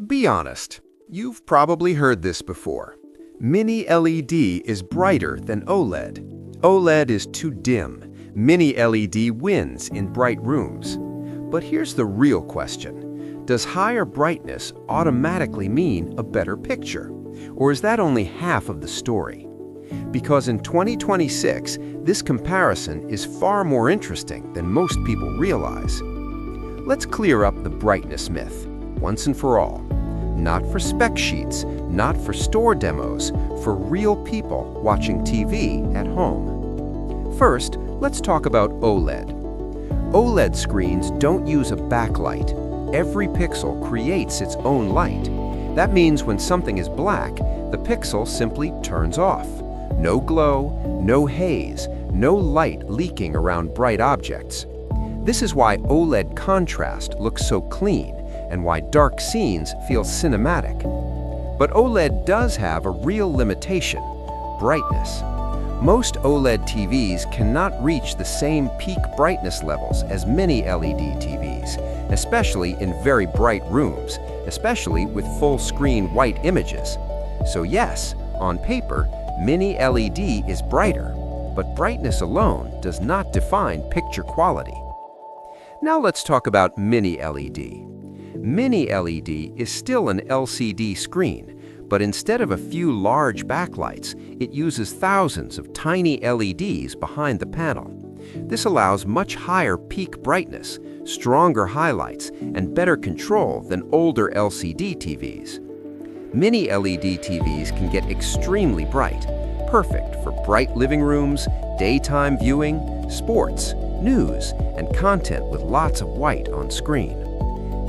Be honest, you've probably heard this before. Mini-LED is brighter than OLED. OLED is too dim. Mini-LED wins in bright rooms. But here's the real question. Does higher brightness automatically mean a better picture? Or is that only half of the story? Because in 2026, this comparison is far more interesting than most people realize. Let's clear up the brightness myth, once and for all. Not for spec sheets, not for store demos, for real people watching TV at home. First, let's talk about OLED. OLED screens don't use a backlight. Every pixel creates its own light. That means when something is black, the pixel simply turns off. No glow, no haze, no light leaking around bright objects. This is why OLED contrast looks so clean and why dark scenes feel cinematic. But OLED does have a real limitation: brightness. Most OLED TVs cannot reach the same peak brightness levels as Mini-LED TVs, especially in very bright rooms, especially with full-screen white images. So yes, on paper, Mini-LED is brighter, but brightness alone does not define picture quality. Now let's talk about Mini-LED. Mini-LED is still an LCD screen, but instead of a few large backlights, it uses thousands of tiny LEDs behind the panel. This allows much higher peak brightness, stronger highlights, and better control than older LCD TVs. Mini-LED TVs can get extremely bright, perfect for bright living rooms, daytime viewing, sports, news, and content with lots of white on screen.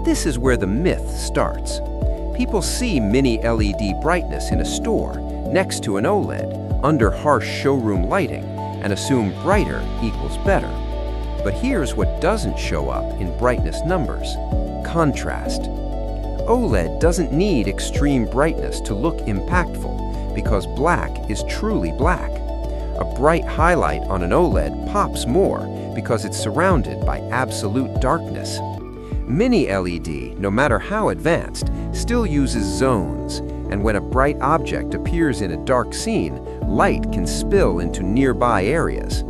This is where the myth starts. People see Mini-LED brightness in a store, next to an OLED, under harsh showroom lighting, and assume brighter equals better. But here's what doesn't show up in brightness numbers: contrast. OLED doesn't need extreme brightness to look impactful, because black is truly black. A bright highlight on an OLED pops more because it's surrounded by absolute darkness. Mini-LED, no matter how advanced, still uses zones, and when a bright object appears in a dark scene, light can spill into nearby areas.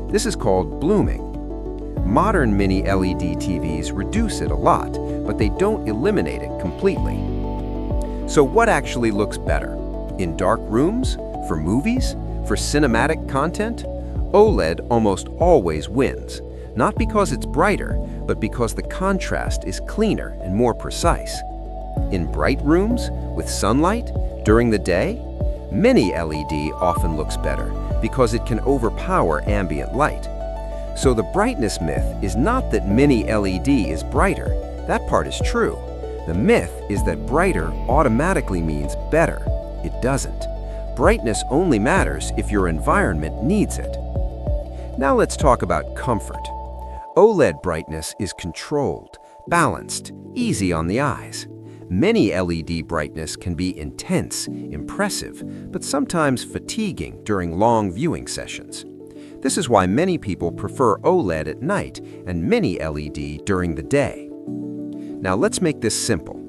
This is called blooming. Modern Mini-LED TVs reduce it a lot, but they don't eliminate it completely. So what actually looks better? In dark rooms? For movies? For cinematic content? OLED almost always wins, not because it's brighter, but because the contrast is cleaner and more precise. In bright rooms, with sunlight, during the day, Mini-LED often looks better because it can overpower ambient light. So the brightness myth is not that Mini-LED is brighter. That part is true. The myth is that brighter automatically means better. It doesn't. Brightness only matters if your environment needs it. Now let's talk about comfort. OLED brightness is controlled, balanced, easy on the eyes. Mini-LED brightness can be intense, impressive, but sometimes fatiguing during long viewing sessions. This is why many people prefer OLED at night and Mini-LED during the day. Now let's make this simple.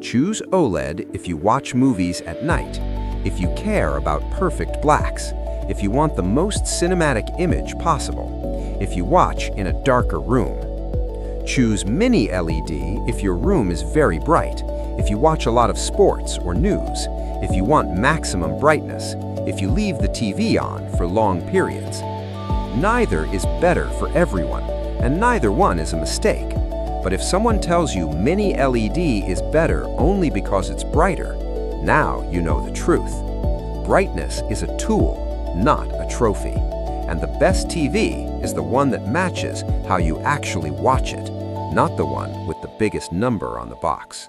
Choose OLED if you watch movies at night, if you care about perfect blacks, if you want the most cinematic image possible, if you watch in a darker room. Choose Mini-LED if your room is very bright, if you watch a lot of sports or news, if you want maximum brightness, if you leave the TV on for long periods. Neither is better for everyone, and neither one is a mistake. But if someone tells you Mini-LED is better only because it's brighter, now you know the truth. Brightness is a tool, not a trophy. And the best TV is the one that matches how you actually watch it, not the one with the biggest number on the box.